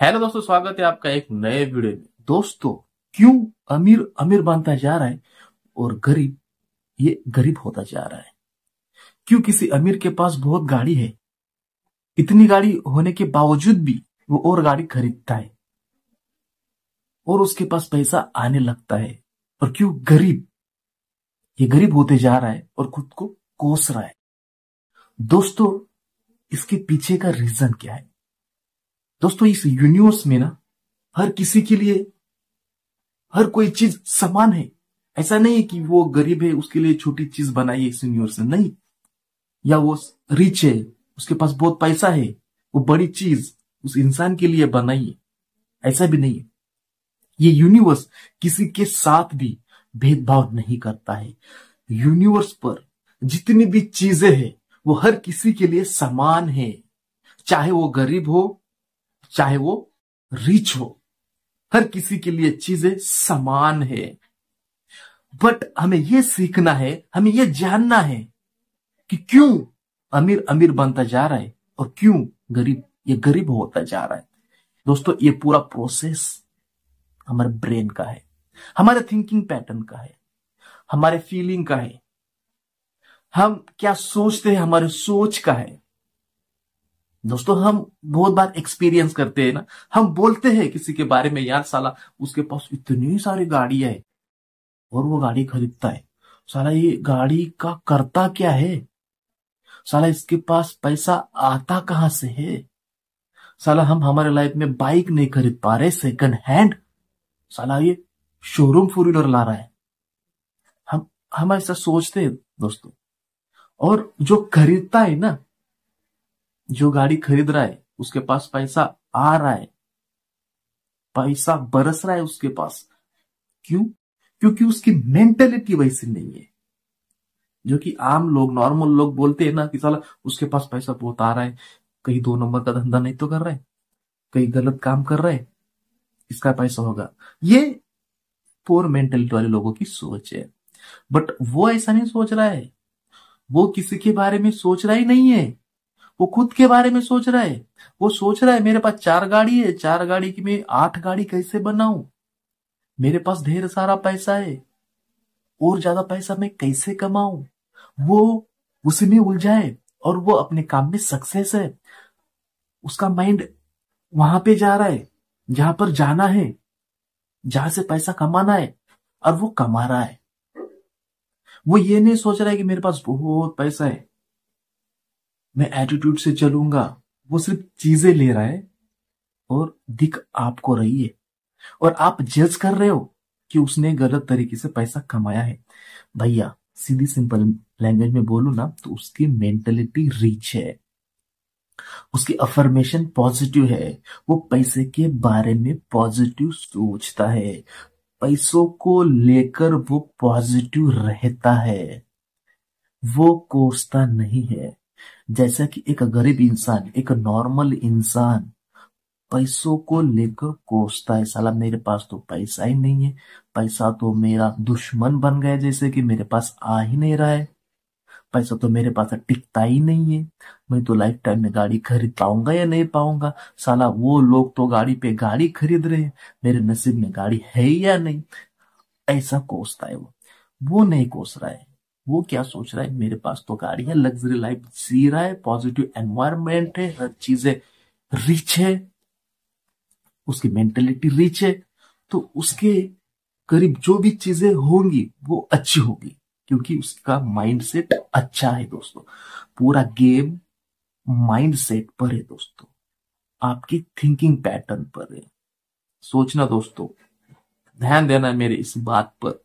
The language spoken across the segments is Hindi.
हेलो दोस्तों, स्वागत है आपका एक नए वीडियो में। दोस्तों, क्यों अमीर अमीर बनता जा रहा है और गरीब ये गरीब होता जा रहा है? क्यों किसी अमीर के पास बहुत गाड़ी है, इतनी गाड़ी होने के बावजूद भी वो और गाड़ी खरीदता है और उसके पास पैसा आने लगता है, और क्यों गरीब ये गरीब होते जा रहा है और खुद को कोस रहा है? दोस्तों, इसके पीछे का रीजन क्या है? दोस्तों, इस यूनिवर्स में ना हर किसी के लिए हर कोई चीज समान है। ऐसा नहीं है कि वो गरीब है उसके लिए छोटी चीज बनाई है इस यूनिवर्स ने, नहीं। या वो रिच है, उसके पास बहुत पैसा है, वो बड़ी चीज उस इंसान के लिए बनाई है, ऐसा भी नहीं है। ये यूनिवर्स किसी के साथ भी भेदभाव नहीं करता है। यूनिवर्स पर जितनी भी चीजें हैं वो हर किसी के लिए समान है, चाहे वो गरीब हो चाहे वो रिच हो, हर किसी के लिए चीजें समान है। बट हमें यह सीखना है, हमें यह जानना है कि क्यों अमीर अमीर बनता जा रहा है और क्यों गरीब ये गरीब होता जा रहा है। दोस्तों, ये पूरा प्रोसेस हमारे ब्रेन का है, हमारे थिंकिंग पैटर्न का है, हमारे फीलिंग का है। हम क्या सोचते हैं हमारे सोच का है। दोस्तों, हम बहुत बार एक्सपीरियंस करते हैं ना, हम बोलते हैं किसी के बारे में, यार साला उसके पास इतनी सारी गाड़ी है और वो गाड़ी खरीदता है, साला ये गाड़ी का करता क्या है, साला इसके पास पैसा आता कहां से है, साला हम हमारे लाइफ में बाइक नहीं खरीद पा रहे सेकंड हैंड, साला ये शोरूम फोर व्हीलर ला रहा है। हम ऐसा सोचते हैं दोस्तों। और जो खरीदता है ना, जो गाड़ी खरीद रहा है उसके पास पैसा आ रहा है, पैसा बरस रहा है उसके पास। क्यों? क्योंकि उसकी मेंटेलिटी वैसी नहीं है। जो कि आम लोग, नॉर्मल लोग बोलते हैं ना कि साला उसके पास पैसा बहुत आ रहा है, कहीं दो नंबर का धंधा नहीं तो कर रहा है, कहीं गलत काम कर रहा है, इसका पैसा होगा। ये पोर मेंटेलिटी वाले लोगों की सोच है। बट वो ऐसा नहीं सोच रहा है, वो किसी के बारे में सोच रहा ही नहीं है, वो खुद के बारे में सोच रहा है। वो सोच रहा है मेरे पास चार गाड़ी है, चार गाड़ी की मैं आठ गाड़ी कैसे बनाऊं, मेरे पास ढेर सारा पैसा है, और ज्यादा पैसा मैं कैसे कमाऊं। वो उसी में उलझा है और वो अपने काम में सक्सेस है। उसका माइंड वहां पे जा रहा है जहां पर जाना है, जहां से पैसा कमाना है, और वो कमा रहा है। वो ये नहीं सोच रहा है कि मेरे पास बहुत पैसा है, मैं एटीट्यूड से चलूंगा। वो सिर्फ चीजें ले रहा है और दिख आपको रही है, और आप जज कर रहे हो कि उसने गलत तरीके से पैसा कमाया है। भैया, सीधी सिंपल लैंग्वेज में बोलूं ना तो उसकी मेंटेलिटी रिच है, उसकी अफर्मेशन पॉजिटिव है, वो पैसे के बारे में पॉजिटिव सोचता है, पैसों को लेकर वो पॉजिटिव रहता है, वो कोसता नहीं है। जैसा कि एक गरीब इंसान, एक नॉर्मल इंसान पैसों को लेकर कोसता है, साला मेरे पास तो पैसा ही नहीं है, पैसा तो मेरा दुश्मन बन गया, जैसे कि मेरे पास आ ही नहीं रहा है, पैसा तो मेरे पास टिकता ही नहीं है, मैं तो लाइफ टाइम में गाड़ी खरीद पाऊंगा या नहीं पाऊंगा, साला वो लोग तो गाड़ी पे गाड़ी खरीद रहे हैं, मेरे नसीब में गाड़ी है या नहीं। ऐसा कोसता है वो नहीं कोस रहा है। वो क्या सोच रहा है, मेरे पास तो गाड़ी है, लग्जरी लाइफ जी रहा है, पॉजिटिव एनवायरनमेंट है, हर चीजें रिच है, उसकी मेंटेलिटी रिच है, तो उसके करीब जो भी चीजें होंगी वो अच्छी होगी, क्योंकि उसका माइंडसेट अच्छा है। दोस्तों, पूरा गेम माइंड सेट पर है दोस्तों, आपकी थिंकिंग पैटर्न पर है। सोचना दोस्तों, ध्यान देना मेरे इस बात पर।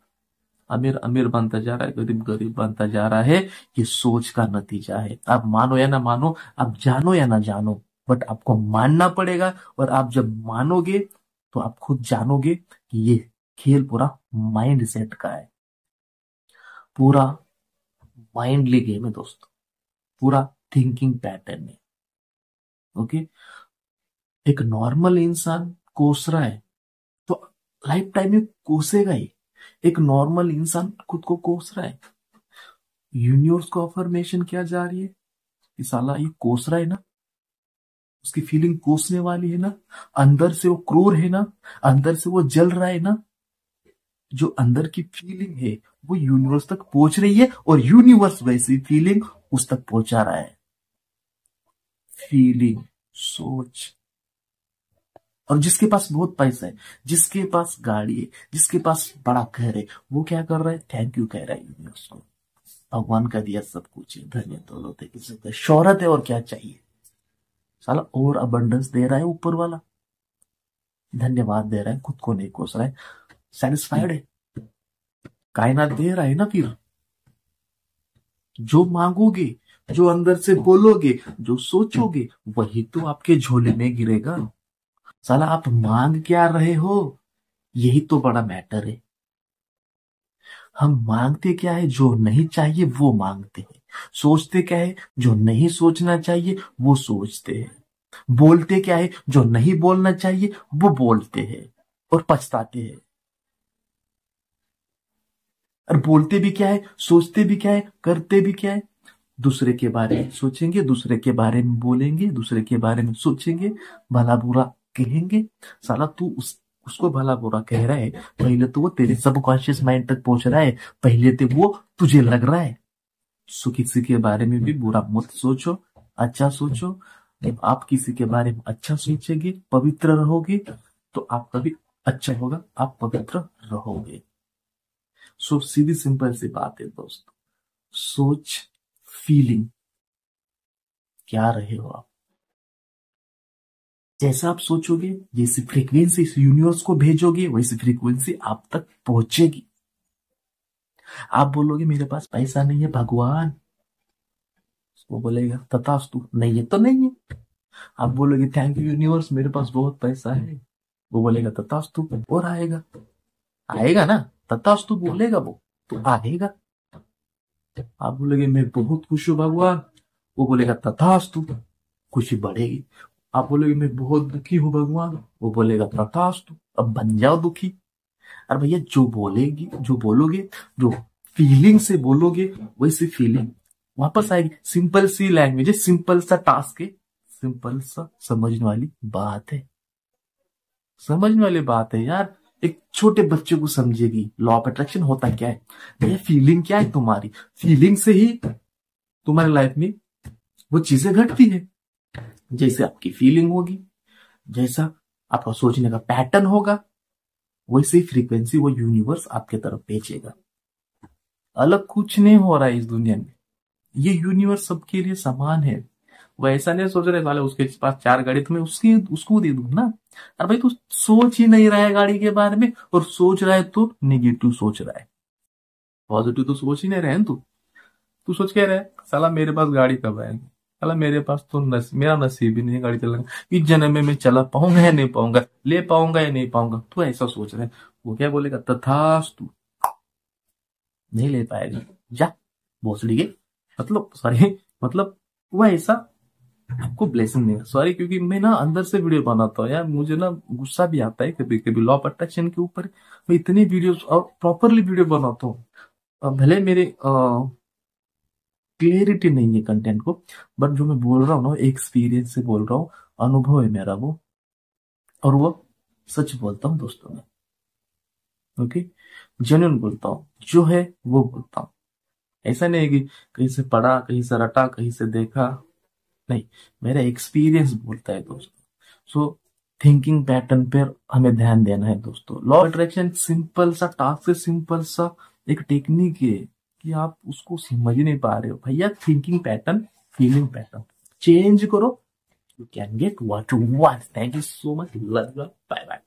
अमीर अमीर बनता जा रहा है, गरीब गरीब बनता जा रहा है, ये सोच का नतीजा है। आप मानो या ना मानो, आप जानो या ना जानो, बट आपको मानना पड़ेगा। और आप जब मानोगे तो आप खुद जानोगे कि ये खेल पूरा माइंड सेट का है, पूरा माइंडली गेम है दोस्तों, पूरा थिंकिंग पैटर्न है। ओके, एक नॉर्मल इंसान कोस रहा है तो लाइफ टाइम में कोसेगा ही। एक नॉर्मल इंसान खुद को कोस रहा है, यूनिवर्स को अफर्मेशन क्या जा रही है कि साला ये कोस रहा है ना, उसकी फीलिंग कोसने वाली है ना, अंदर से वो क्रूर है ना, अंदर से वो जल रहा है ना, जो अंदर की फीलिंग है वो यूनिवर्स तक पहुंच रही है और यूनिवर्स वैसी फीलिंग उस तक पहुंचा रहा है। फीलिंग, सोच। और जिसके पास बहुत पैसा है, जिसके पास गाड़ी है, जिसके पास बड़ा घर है, वो क्या कर रहा है? थैंक यू कह रहा है यूनिवर्स को। भगवान का दिया सब कुछ है, धन है, दौलत है, किसी का शोहरत है, और क्या चाहिए? साला और अबंडेंस दे रहा है ऊपर वाला, धन्यवाद दे रहा है, खुद को नहीं कोस रहा है, सेटिस्फाइड है। कायनात दे रहा है ना। फिर जो मांगोगे, जो अंदर से बोलोगे, जो सोचोगे, वही तो आपके झोले में गिरेगा। साला आप मांग क्या रहे हो, यही तो बड़ा मैटर है। हम मांगते क्या है? जो नहीं चाहिए वो मांगते हैं। सोचते क्या है? जो नहीं सोचना चाहिए वो सोचते हैं। बोलते क्या है? जो नहीं बोलना चाहिए वो बोलते हैं और पछताते हैं। और बोलते भी क्या है, सोचते भी क्या है, करते भी क्या है? दूसरे के बारे में सोचेंगे, दूसरे के बारे में बोलेंगे, दूसरे के बारे में सोचेंगे, भला बुरा कहेंगे। साला तू उसको भला बुरा कह रहा है, पहले तो वो तेरे सबकॉन्शियस माइंड तक पहुंच रहा है, पहले तो वो तुझे लग रहा है। सो किसी के बारे में भी बुरा मत सोचो, अच्छा सोचो। जब आप किसी के बारे में अच्छा सोचेंगे, पवित्र रहोगे, तो आपका भी अच्छा होगा, आप पवित्र रहोगे। सो सीधी सिंपल सी बात है दोस्तों, सोच, फीलिंग, क्या रहे हो आप? जैसा आप सोचोगे, जैसी फ्रीक्वेंसी इस यूनिवर्स को भेजोगे, वैसी फ्रीक्वेंसी आप तक पहुंचेगी। आप बोलोगे मेरे पास पैसा नहीं है भगवान, वो बोलेगा तथास्तु, नहीं है तो नहीं है। आप बोलोगे थैंक यू यूनिवर्स, मेरे पास बहुत पैसा है, वो बोलेगा तथास्तु, और आएगा। आएगा ना, तथास्तु बोलेगा वो, तो आएगा। आप बोलोगे मैं बहुत खुश हूं भगवान, वो बोलेगा तथास्तु, खुशी बढ़ेगी। आप बोलोगे मैं बहुत दुखी हूं भगवान, वो बोलेगा तथास्तु, अब बन जाओ दुखी। और भैया जो बोलेगी, जो बोलोगे, जो फीलिंग से बोलोगे, वैसी फीलिंग वापस आएगी। सिंपल सी लैंग्वेज है, सिंपल सा टास्क है, सिंपल सा समझने वाली बात है, समझने वाली बात है यार। एक छोटे बच्चे को समझेगी लॉ ऑफ अट्रैक्शन होता क्या है। भैया फीलिंग क्या है तुम्हारी, फीलिंग से ही तुम्हारी लाइफ में वो चीजें घटती है। जैसे आपकी फीलिंग होगी, जैसा आपका सोचने का पैटर्न होगा, वैसे ही फ्रीक्वेंसी वो यूनिवर्स आपके तरफ भेजेगा। अलग कुछ नहीं हो रहा है इस दुनिया में, ये यूनिवर्स सबके लिए समान है। वो ऐसा नहीं सोच रहे वाले उसके पास 4 गाड़ी तो मैं उसको दे दूं ना। अरे भाई तू सोच ही नहीं रहा है गाड़ी के बारे में, और सोच रहा है तो निगेटिव सोच रहा है, पॉजिटिव तो सोच ही नहीं रहे तू। तू सोच क्या रहा है, साला मेरे पास गाड़ी कब आएगी, साला मेरे पास तो मेरा नसीब ही नहीं है गाड़ी चलाने का, इस जन्म में मैं चला पाऊंगा या नहीं पाऊंगा, ले पाऊंगा या नहीं पाऊंगा, तू ऐसा सोच रहा है। वो क्या बोलेगा, तथास्तु, नहीं ले पाएगा, जा भोसड़ी के। मतलब सॉरी, मतलब वो ऐसा आपको ब्लेसिंग देगा। सॉरी, क्योंकि मैं ना अंदर से वीडियो बनाता हूँ यार, मुझे ना गुस्सा भी आता है कभी कभी लॉ ऑफ अट्रैक्शन के ऊपर। मैं इतने वीडियोस और प्रॉपरली वीडियो बनाता हूँ, भले मेरे क्लियरिटी नहीं है कंटेंट को, बट जो मैं बोल रहा हूँ ना, एक्सपीरियंस से बोल रहा हूँ, अनुभव है मेरा वो, और वो सच बोलता हूँ दोस्तों में। ओके, जेन्युइन बोलता हूँ, जो है वो बोलता हूँ। ऐसा नहीं है कि कहीं से पढ़ा, कहीं से रटा, कहीं से देखा, नहीं, मेरा एक्सपीरियंस बोलता है दोस्तों। सो थिंकिंग पैटर्न पर हमें ध्यान देना है दोस्तों। लॉ ऑफ अट्रैक्शन सिंपल सा टास्क है, सिंपल सा एक टेक्निक है कि आप उसको समझ नहीं पा रहे हो। भैया thinking pattern, feeling pattern change करो, you can get what you want. Thank you so much, love you, bye bye.